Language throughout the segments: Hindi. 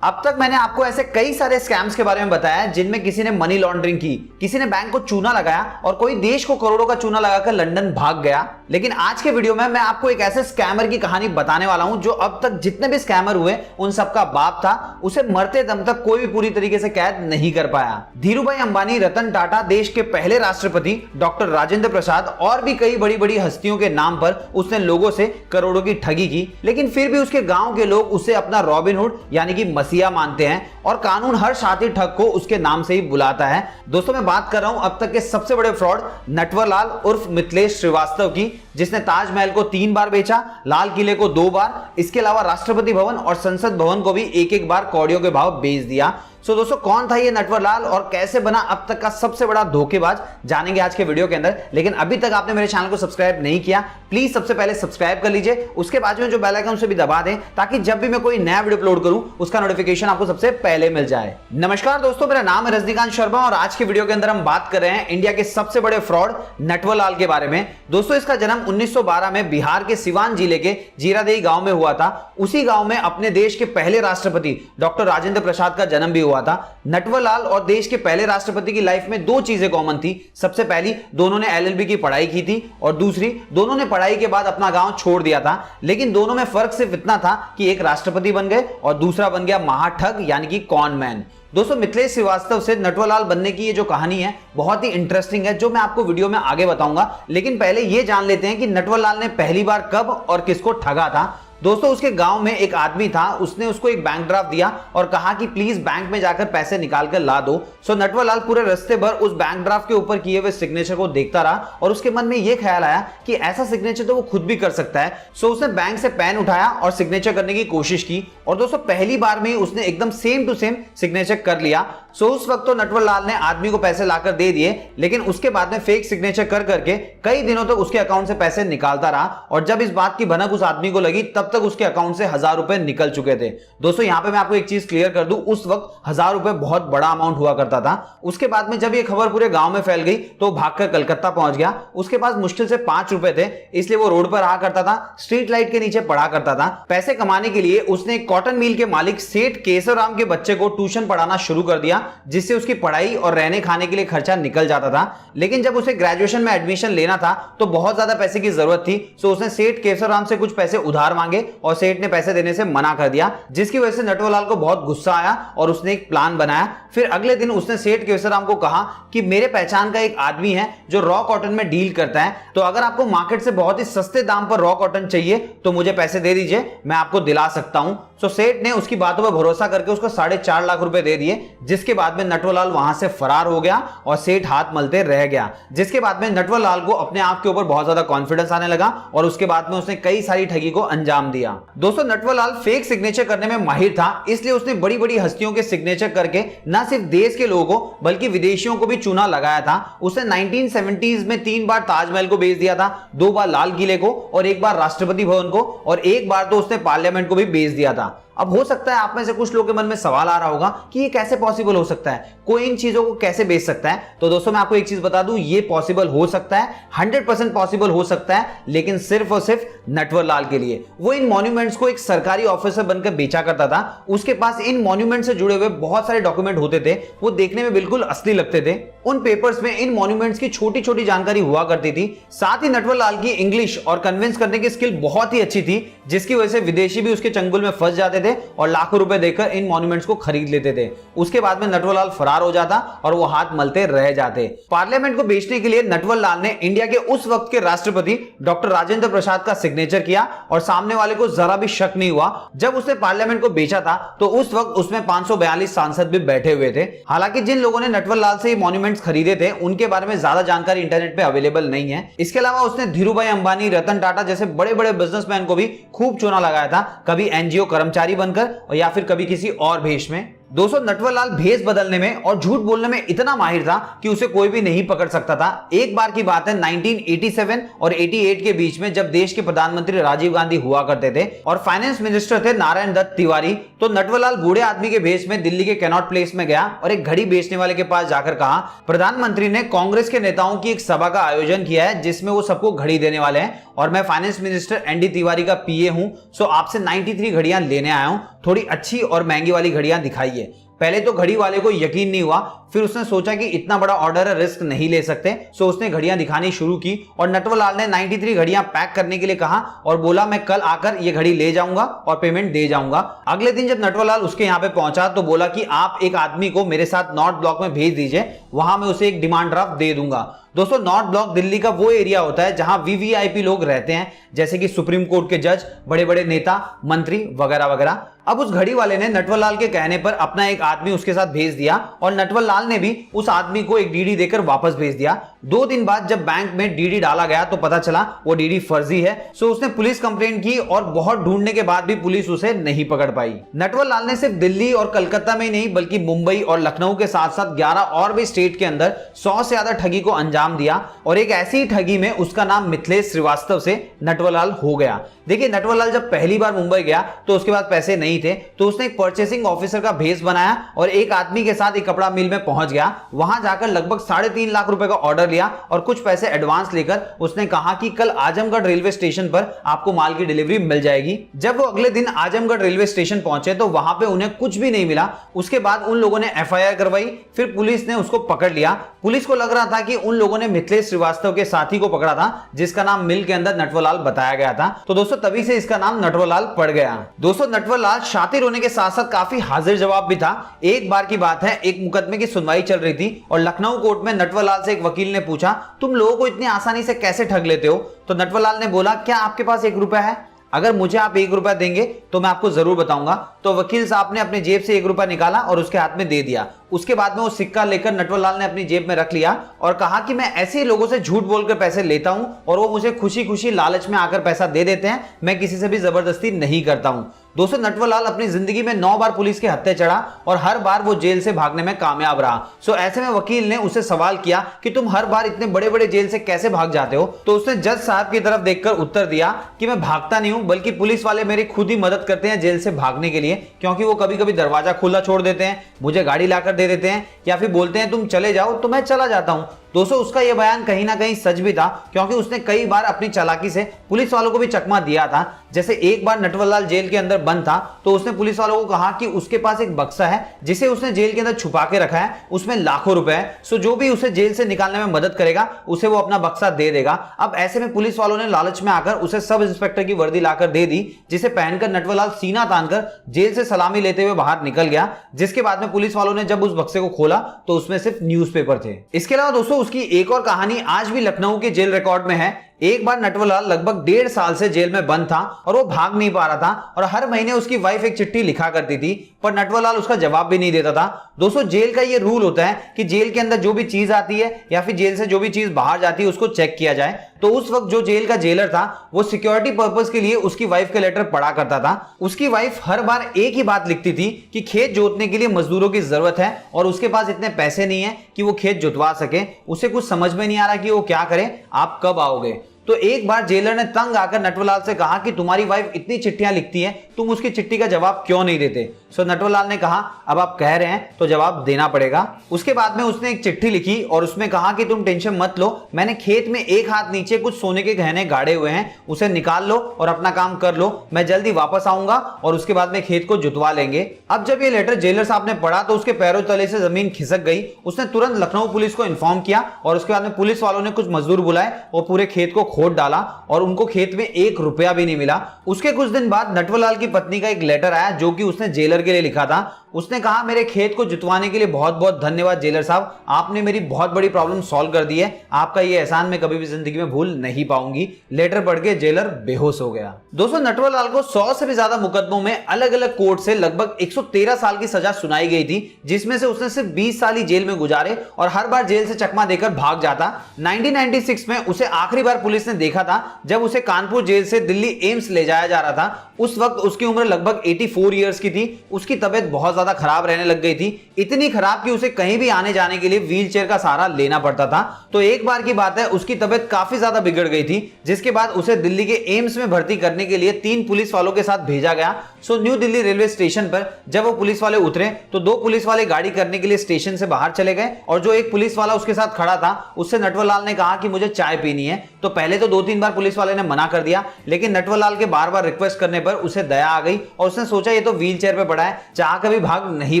अब तक मैंने आपको ऐसे कई सारे स्कैम्स के बारे में बताया जिनमें किसी ने मनी लॉन्ड्रिंग की, किसी ने बैंक को चूना लगाया और कोई देश को करोड़ों का चूना लगाकर लंदन भाग गया। लेकिन आज के वीडियो में मैं आपको एक ऐसे स्कैमर की कहानी बताने वाला हूं जो अब तक जितने भी स्कैमर हुए उन सबका बाप था। उसे मरते दम तक कोई भी पूरी तरीके से कैद नहीं कर पाया। धीरूभाई अंबानी, रतन टाटा, देश के पहले राष्ट्रपति डॉक्टर राजेंद्र प्रसाद और भी कई बड़ी बड़ी हस्तियों के नाम पर उसने लोगों से करोड़ों की ठगी की, लेकिन फिर भी उसके गांव के लोग उसे अपना रॉबिनहुड यानी कि मसीहा मानते हैं और कानून हर शातिर ठग को उसके नाम से ही बुलाता है। दोस्तों, मैं बात कर रहा हूं अब तक के सबसे बड़े फ्रॉड नटवरलाल उर्फ मिथिलेश श्रीवास्तव की, जिसने ताजमहल को 3 बार बेचा, लाल किले को 2 बार, इसके अलावा राष्ट्रपति भवन और संसद भवन को भी एक बार कौड़ियों के भाव बेच दिया। दोस्तों, कौन था ये नटवरलाल और कैसे बना अब तक का सबसे बड़ा धोखेबाज, जानेंगे आज के वीडियो के अंदर। लेकिन अभी तक आपने मेरे चैनल को सब्सक्राइब नहीं किया, प्लीज सबसे पहले सब्सक्राइब कर लीजिए, उसके बाद में जो बेल आइकन उसे भी दबा दें ताकि जब भी मैं कोई नया वीडियो अपलोड करूं उसका नोटिफिकेशन आपको सबसे पहले मिल जाए। नमस्कार दोस्तों, मेरा नाम है रजनीकांत शर्मा और आज के वीडियो के अंदर हम बात कर रहे हैं इंडिया के सबसे बड़े फ्रॉड नटवरलाल के बारे में। दोस्तों, इसका जन्म 1912 में बिहार के सिवान जिले के जीरादेई गांव में हुआ था। उसी गांव में अपने देश के पहले राष्ट्रपति डॉक्टर राजेंद्र प्रसाद का जन्म भी हुआ था। नटवरलाल और देश के पहले राष्ट्रपति की लाइफ में 2 चीजें कॉमन थी। सबसे पहली, दोनों ने एलएलबी की पढ़ाई की थी और दूसरी, दोनों ने पढ़ाई के बाद अपना गांव छोड़ दिया था। लेकिन दोनों में फर्क सिर्फ इतना था कि एक राष्ट्रपति बन गए और दूसरा बन गया महाठग यानी कि कॉन मैन। दोस्तों, मिथिलेश श्रीवास्तव से नटवरलाल बनने की ये जो कहानी है बहुत ही इंटरेस्टिंग है, जो मैं आपको वीडियो में आगे बताऊंगा। लेकिन पहले ये जान लेते हैं कि नटवरलाल ने पहली बार कब और किसको ठगा था। दोस्तों, उसके गांव में एक आदमी था, उसने उसको एक बैंक ड्राफ्ट दिया और कहा कि प्लीज बैंक में जाकर पैसे निकाल कर ला दो। नटवरलाल पूरे रास्ते भर उस बैंक ड्राफ्ट के ऊपर किए हुए सिग्नेचर को देखता रहा और उसके मन में यह ख्याल आया कि ऐसा सिग्नेचर तो वो खुद भी कर सकता है। उसने बैंक से पेन उठाया और सिग्नेचर करने की कोशिश की और दोस्तों, पहली बार में उसने एकदम सेम टू सेम सिग्नेचर कर लिया। उस वक्त तो नटवरलाल ने आदमी को पैसे लाकर दे दिए, लेकिन उसके बाद में फेक सिग्नेचर कर करके कई दिनों तक उसके अकाउंट से पैसे निकालता रहा और जब इस बात की भनक उस आदमी को लगी तब तक उसके अकाउंट से 1000 रुपए निकल चुके थे। दोस्तों, यहां पे मैं आपको एक चीज क्लियर कर दूं, उस वक्त 1000 रुपए बहुत बड़ा अमाउंट हुआ करता था। उसके बाद में जब ये खबर पूरे गांव में फैल गई तो भागकर कलकत्ता पहुंच गया। उसके पास मुश्किल से 5 रुपए थे, इसलिए वो रोड पर रहा करता था, स्ट्रीट लाइट के नीचे पढ़ा करता था। पैसे कमाने के लिए उसने एक कॉटन मिल के मालिक सेठ केशवराम के बच्चे को ट्यूशन पढ़ाना शुरू कर दिया, जिससे उसकी पढ़ाई और रहने खाने के लिए खर्चा निकल जाता था। लेकिन जब उसे ग्रेजुएशन में एडमिशन लेना था तो बहुत ज्यादा पैसे की जरूरत थी, तो उसने सेठ केशवराम से कुछ पैसे उधार मांगे और सेठ ने पैसे देने से मना कर दिया, जिसकी वजह से नटवरलाल को बहुत गुस्सा आया और उसने एक प्लान बनाया। फिर अगले दिन उसने सेठ केशवराम को कहा कि मेरे पहचान का एक आदमी है जो रॉ कॉटन में डील करता है, तो अगर आपको मार्केट से बहुत ही सस्ते दाम पर रॉ कॉटन चाहिए तो मुझे पैसे दे दीजिए, मैं आपको दिला सकता हूं। सेठ ने उसकी बातों पर भरोसा करके उसको 4.5 लाख रुपए दे दिए, जिसके बाद में नटवरलाल वहां से फरार हो गया और सेठ हाथ मलते रह गया। जिसके बाद में नटवरलाल को अपने आप के ऊपर बहुत ज्यादा कॉन्फिडेंस आने लगा और उसके बाद में उसने कई सारी ठगी को अंजाम दिया। दोस्तों, नटवरलाल फेक सिग्नेचर करने में माहिर था, इसलिए उसने बड़ी बड़ी हस्तियों के सिग्नेचर करके न सिर्फ देश के लोगों को बल्कि विदेशियों को भी चूना लगाया था। उसने 1970s में 3 बार ताजमहल को बेच दिया था, 2 बार लाल किले को और 1 बार राष्ट्रपति भवन को और 1 बार तो उसने पार्लियामेंट को भी बेच दिया था। अब हो सकता है आप में से कुछ लोगों के मन में सवाल आ रहा होगा कि ये कैसे पॉसिबल हो सकता है, कोई इन चीजों को कैसे बेच सकता है। तो दोस्तों, मैं आपको एक चीज बता दूं, ये पॉसिबल हो सकता है, 100% पॉसिबल हो सकता है, लेकिन सिर्फ और सिर्फ नटवरलाल के लिए। वो इन मॉन्यूमेंट्स को एक सरकारी ऑफिसर बनकर बेचा करता था। उसके पास इन मॉन्यूमेंट से जुड़े हुए बहुत सारे डॉक्यूमेंट होते थे, वो देखने में बिल्कुल असली लगते थे। उन पेपर्स में इन मॉन्यूमेंट्स की छोटी छोटी जानकारी हुआ करती थी। साथ ही नटवरलाल की इंग्लिश और कन्विंस करने की स्किल बहुत ही अच्छी थी, जिसकी वजह से विदेशी भी उसके चंगुल में फंस जाते थे और लाखों रुपए देकर इन मॉन्यूमेंट्स को खरीद लेते थे। उसके बाद में नटवरलाल फरार हो जाता और वो हाथ मलते रह जाते। पार्लियामेंट को बेचने के लिए नटवरलाल ने इंडिया के उस वक्त के राष्ट्रपति डॉक्टर राजेंद्र प्रसाद का सिग्नेचर किया और सामने वाले को जरा भी शक नहीं हुआ। जब उसने पार्लियामेंट को बेचा था तो उस वक्त उसमें 542 सांसद भी बैठे हुए थे। हालांकि जिन लोगों ने नटवरलाल से ये मॉन्यूमेंट्स खरीदे थे उनके बारे में ज्यादा जानकारी इंटरनेट पे अवेलेबल नहीं है। इसके अलावा उसने धीरूभाई अंबानी, रतन टाटा जैसे बड़े बड़े बिजनेसमैन को भी खूब चूना लगाया था, कभी एनजीओ कर्मचारी बनकर और या फिर कभी किसी और भेष में। दोस्तों नटवरलाल भेष बदलने में और झूठ बोलने में इतना माहिर था कि उसे कोई भी नहीं पकड़ सकता था। एक बार की बात है 1987 और 88 के बीच में, जब देश के प्रधानमंत्री राजीव गांधी हुआ करते थे और फाइनेंस मिनिस्टर थे नारायण दत्त तिवारी, तो नटवरलाल बूढ़े आदमी के भेष में दिल्ली के कैनॉट प्लेस में गया और एक घड़ी बेचने वाले के पास जाकर कहा, प्रधानमंत्री ने कांग्रेस के नेताओं की एक सभा का आयोजन किया है जिसमें वो सबको घड़ी देने वाले हैं और मैं फाइनेंस मिनिस्टर एनडी तिवारी का पीए हूं, सो आपसे 93 घड़ियां लेने आया हूं, थोड़ी अच्छी और महंगी वाली घड़ियां दिखाइए। पहले तो घड़ी वाले को यकीन नहीं हुआ, फिर उसने सोचा कि इतना बड़ा ऑर्डर है, रिस्क नहीं ले सकते, सो उसने घड़ियां दिखानी शुरू की और नटवरलाल ने 93 घड़ियां पैक करने के लिए कहा और बोला मैं कल आकर ये घड़ी ले जाऊंगा और पेमेंट दे जाऊंगा। अगले दिन जब नटवरलाल उसके यहां पे पहुंचा तो बोला कि आप एक आदमी को मेरे साथ नॉर्थ ब्लॉक में भेज दीजिए, वहां मैं उसे एक डिमांड ड्राफ्ट दे दूंगा। दोस्तों नॉर्थ ब्लॉक दिल्ली का वो एरिया होता है जहां वीवीआईपी लोग रहते हैं, जैसे कि सुप्रीम कोर्ट के जज, बड़े बड़े नेता, मंत्री वगैरह वगैरह। अब उस घड़ी वाले ने नटवरलाल के कहने पर अपना एक आदमी उसके साथ भेज दिया और नटवरलाल ने भी उस आदमी को एक डीडी देकर वापस भेज दिया। 2 दिन बाद जब बैंक में डीडी डाला गया तो पता चला वो डीडी फर्जी है, सो उसने पुलिस कंप्लेंट की और बहुत ढूंढने के बाद भी पुलिस उसे नहीं पकड़ पाई। नटवरलाल ने सिर्फ दिल्ली और कलकत्ता में ही नहीं बल्कि मुंबई और लखनऊ के साथ साथ 11 और भी स्टेट के अंदर 100 से ज्यादा ठगी को अंजाम दिया और एक ऐसी ठगी में उसका नाम मिथिलेश श्रीवास्तव से नटवरलाल हो गया। देखिए नटवरलाल जब पहली बार मुंबई गया तो उसके पास पैसे नहीं थे, तो उसने एक परचेसिंग ऑफिसर का भेष बनाया और एक आदमी के साथ एक कपड़ा मिल में पहुंच गया। वहां जाकर लगभग 3.5 लाख रुपए का ऑर्डर लिया और कुछ पैसे एडवांस लेकर उसने कहा कि कल आजमगढ़ रेलवे स्टेशन पर आपको माल की डिलीवरी मिल जाएगी। जब वो अगले दिन आजमगढ़ रेलवे स्टेशन पहुंचे तो वहां पे उन्हें कुछ भी नहीं मिला। उसके बाद उन लोगों ने एफआईआर करवाई, फिर पुलिस ने उसको पकड़ लिया। पुलिस को लग रहा था कि उन लोगों ने मिथिलेश श्रीवास्तव के साथी को पकड़ा था जिसका नाम मिल के अंदर नटवरलाल बताया गया था, तो दोस्तों तभी से इसका नाम नटवरलाल पड़ गया। दोस्तों नटवरलाल शातिर होने के साथ साथ काफी हाजिर जवाब भी था। एक बार की बात है, एक मुकदमे की सुनवाई चल रही थी और लखनऊ कोर्ट में नटवरलाल से एक वकील ने पूछा, तुम लोगों को इतनी आसानी से कैसे ठग लेते हो? तो नटवरलाल ने बोला, क्या आपके पास 1 रुपया है? अगर मुझे आप 1 रुपया देंगे तो मैं आपको जरूर बताऊंगा। तो वकील साहब ने अपने जेब से 1 रुपया निकाला और उसके हाथ में दे दिया। उसके बाद में वो सिक्का लेकर नटवरलाल ने अपनी जेब में रख लिया और कहा कि मैं ऐसे लोगों से झूठ बोलकर पैसे लेता हूं और वो मुझे खुशी खुशी लालच में आकर पैसा दे देते हैं, मैं किसी से भी जबरदस्ती नहीं करता हूं। दोस्तों नटवरलाल अपनी जिंदगी में 9 बार पुलिस के हत्थे चढ़ा और हर बार वो जेल से भागने में कामयाब रहा। सो ऐसे में वकील ने उससे सवाल किया कि तुम हर बार इतने बड़े बड़े जेल से कैसे भाग जाते हो? तो उसने जज साहब की तरफ देखकर उत्तर दिया कि मैं भागता नहीं हूं, बल्कि पुलिस वाले मेरी खुद ही मदद करते हैं जेल से भागने के लिए, क्योंकि वो कभी कभी दरवाजा खुला छोड़ देते हैं, मुझे गाड़ी लाकर दे देते हैं या फिर बोलते हैं तुम चले जाओ तो मैं चला जाता हूं। दोस्तों उसका यह बयान कहीं ना कहीं सच भी था, क्योंकि उसने कई बार अपनी चालाकी से पुलिस वालों को भी चकमा दिया था। जैसे एक बार नटवरलाल जेल के अंदर बंद था तो उसने पुलिस वालों को कहा कि उसके पास एक बक्सा है जिसे उसने जेल के अंदर छुपा के रखा है, उसमें लाखों रुपए है, सो जो भी उसे जेल से निकालने में मदद करेगा उसे वो अपना बक्सा दे देगा। अब ऐसे में पुलिस वालों ने लालच में आकर उसे सब इंस्पेक्टर की वर्दी लाकर दे दी, जिसे पहनकर नटवरलाल सीना तानकर जेल से सलामी लेते हुए बाहर निकल गया। जिसके बाद में पुलिस वालों ने जब उस बक्से को खोला तो उसमें सिर्फ न्यूज़पेपर थे। इसके अलावा दोस्तों उसकी एक और कहानी आज भी लखनऊ के जेल रिकॉर्ड में है। एक बार नटवरलाल लगभग 1.5 साल से जेल में बंद था और वो भाग नहीं पा रहा था और हर महीने उसकी वाइफ एक चिट्ठी लिखा करती थी, पर नटवरलाल उसका जवाब भी नहीं देता था। दोस्तों जेल का ये रूल होता है कि जेल के अंदर जो भी चीज आती है या फिर जेल से जो भी चीज बाहर जाती है उसको चेक किया जाए। तो उस वक्त जो जेल का जेलर था वो सिक्योरिटी पर्पस के लिए उसकी वाइफ के लेटर पढ़ा करता था। उसकी वाइफ हर बार एक ही बात लिखती थी कि खेत जोतने के लिए मजदूरों की जरूरत है और उसके पास इतने पैसे नहीं है कि वो खेत जुतवा सके। उसे कुछ समझ में नहीं आ रहा कि वो क्या करे, आप कब आओगे? तो एक बार जेलर ने तंग आकर नटवरलाल से कहा कि तुम्हारी वाइफ इतनी चिट्ठियां लिखती है, तुम उसकी चिट्ठी का जवाब क्यों नहीं देते? सो नटवरलाल ने कहा अब आप कह रहे हैं तो जवाब देना पड़ेगा। उसके बाद में उसने एक चिट्ठी लिखी और उसमें कहा कि तुम टेंशन मत लो, मैंने खेत में एक हाथ नीचे कुछ सोने के गहने गाड़े हुए हैं, उसे निकाल लो और अपना काम कर लो, मैं जल्दी वापस आऊंगा और उसके बाद में खेत को जुतवा लेंगे। अब जब ये लेटर जेलर साहब ने पढ़ा तो उसके पैरों तले से जमीन खिसक गई। उसने तुरंत लखनऊ पुलिस को इन्फॉर्म किया और उसके बाद में पुलिस वालों ने कुछ मजदूर बुलाए और पूरे खेत को खोद डाला और उनको खेत में 1 रुपया भी नहीं मिला। उसके कुछ दिन बाद नटवरलाल की पत्नी का एक लेटर आया जो कि उसने जेलर के लिए लिखा था। उसने कहा मेरे खेत को जुतवाने के लिए बहुत बहुत धन्यवाद जेलर साहब, आपने मेरी बहुत बड़ी प्रॉब्लम सॉल्व कर दी है, आपका ये एहसान मैं कभी भी जिंदगी में भूल नहीं पाऊंगी। लेटर पढ़ के जेलर बेहोश हो गया। दोस्तों नटवरलाल को 100 से भी ज्यादा मुकदमों में अलग अलग कोर्ट से लगभग 113 साल की सजा सुनाई गई थी, जिसमें से उसने सिर्फ 20 साल ही जेल में गुजारे और हर बार जेल से चकमा देकर भाग जाता। 1996 में उसे आखिरी बार पुलिस ने देखा था जब उसे कानपुर जेल से दिल्ली एम्स ले जाया जा रहा था। उस वक्त उसकी उम्र लगभग 84 ईयर्स की थी। उसकी तबीयत बहुत ज्यादा खराब रहने लग गई थी, इतनी खराब कि उसे कहीं भी आने जाने के लिए व्हील चेयर का सहारा लेना पड़ता था। तो एक बार की बात है, उसकी तबीयत काफी ज्यादा बिगड़ गई थी, जिसके बाद उसे दिल्ली के एम्स में भर्ती करने के लिए 3 पुलिस वालों के साथ भेजा गया। So new Delhi railway station पर जब वो पुलिस वाले उतरे तो 2 पुलिस वाले गाड़ी करने के लिए स्टेशन से बाहर चले गए और जो एक पुलिस वाला उसके साथ खड़ा था उससे नटवरलाल ने कहा कि मुझे चाय पीनी है। तो पहले तो 2-3 बार पुलिस वाले ने मना कर दिया, लेकिन नटवरलाल के बार बार रिक्वेस्ट करने पर उसे दया आ गई और उसने सोचा ये तो व्हील चेयर पे पड़ा है, चाह कभी भाग नहीं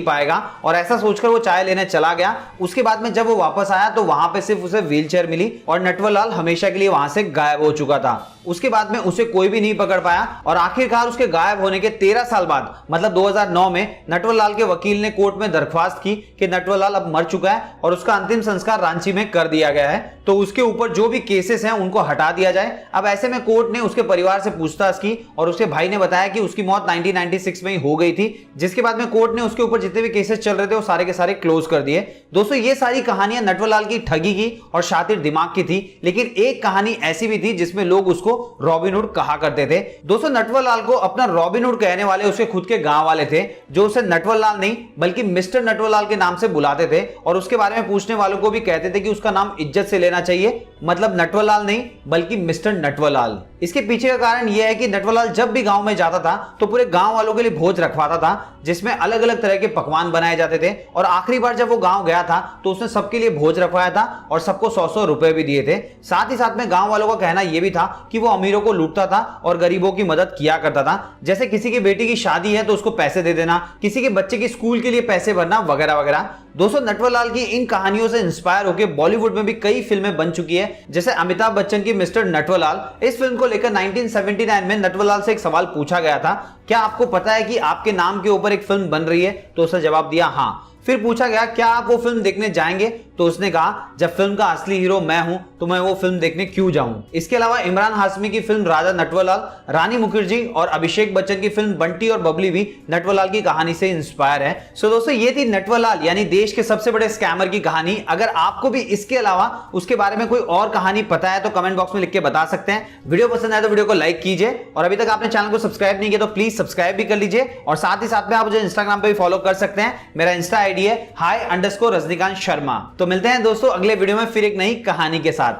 पाएगा, और ऐसा सोचकर वो चाय लेने चला गया। उसके बाद में जब वो वापस आया तो वहां पे सिर्फ उसे व्हील चेयर मिली और नटवरलाल हमेशा के लिए वहां से गायब हो चुका था। उसके बाद में उसे कोई भी नहीं पकड़ पाया और आखिरकार उसके गायब होने के 13 साल बाद मतलब 2009 में नटवरलाल के वकील ने कोर्ट में दरख्वास्त की कि नटवरलाल अब मर चुका है और उसका अंतिम संस्कार रांची में कर दिया गया है, तो उसके ऊपर जो भी केसेस हैं उनको हटा दिया जाए। अब ऐसे में कोर्ट ने उसके परिवार से पूछताछ की और उसके भाई ने बताया कि उसकी मौत 1996 में ही हो गई थी, जिसके बाद में कोर्ट ने उसके ऊपर जितने भी केसेस चल रहे थे वो सारे के सारे क्लोज कर दिए। दोस्तों ये सारी कहानियां नटवरलाल की ठगी की और शातिर दिमाग की थी, लेकिन एक कहानी ऐसी भी थी जिसमें लोग उसको रॉबिनहुड कहा करते थे। दोस्तों नटवरलाल को अपना रॉबिनहुड कहने वाले उसके खुद के गांव वाले थे, जो उसे नटवरलाल नहीं बल्कि मिस्टर नटवरलाल के नाम से बुलाते थे और उसके बारे में पूछने वालों को भी कहते थे कि उसका नाम इज्जत से लेना चाहिए, मतलब नटवरलाल नहीं बल्कि मिस्टर नटवरलाल। इसके पीछे का कारण यह है कि नटवरलाल जब भी गांव में जाता था तो पूरे गांव वालों के लिए भोज रखवाता था, जिसमें अलग अलग तरह के पकवान बनाए जाते थे, और आखिरी बार जब वो गांव गया था तो उसने सबके लिए भोज रखवाया था और सबको 100-100 रुपए भी दिए थे। साथ ही साथ में गांव वालों का कहना यह भी था कि वो अमीरों को लूटता था और गरीबों की मदद किया करता था, जैसे किसी की बेटी की शादी है तो उसको पैसे दे देना, किसी के बच्चे की स्कूल के लिए पैसे भरना वगैरह वगैरह। दोस्तों नटवरलाल की इन कहानियों से इंस्पायर होकर बॉलीवुड में भी कई फिल्में बन चुकी है, जैसे अमिताभ बच्चन की मिस्टर नटवरलाल। इस फिल्म को लेकर 1979 में नटवरलाल से एक सवाल पूछा गया था, क्या आपको पता है कि आपके नाम के ऊपर एक फिल्म बन रही है? तो उसने जवाब दिया हाँ। फिर पूछा गया क्या आप वो फिल्म देखने जाएंगे? तो उसने कहा जब फिल्म का असली हीरो मैं हूं तो मैं वो फिल्म देखने क्यों जाऊं। इसके अलावा इमरान हाशमी की फिल्म राजा नटवरलाल, रानी मुखर्जी और अभिषेक बच्चन की फिल्म बंटी और बबली भी नटवरलाल की कहानी से इंस्पायर है। सो दोस्तों ये थी नटवरलाल यानी देश के सबसे बड़े स्कैमर की कहानी। अगर आपको भी इसके अलावा उसके बारे में कोई और कहानी पता है तो कमेंट बॉक्स में लिख के बता सकते हैं। वीडियो पसंद आए तो वीडियो को लाइक कीजिए और अभी तक आपने चैनल को सब्सक्राइब नहीं किया तो प्लीज सब्सक्राइब भी कर लीजिए, और साथ ही साथ में आप मुझे इंस्टाग्राम पे भी फॉलो कर सकते हैं। मेरा इंस्टा आईडी है hi_रजनीकांत शर्मा। तो मिलते हैं दोस्तों अगले वीडियो में फिर एक नई कहानी के साथ।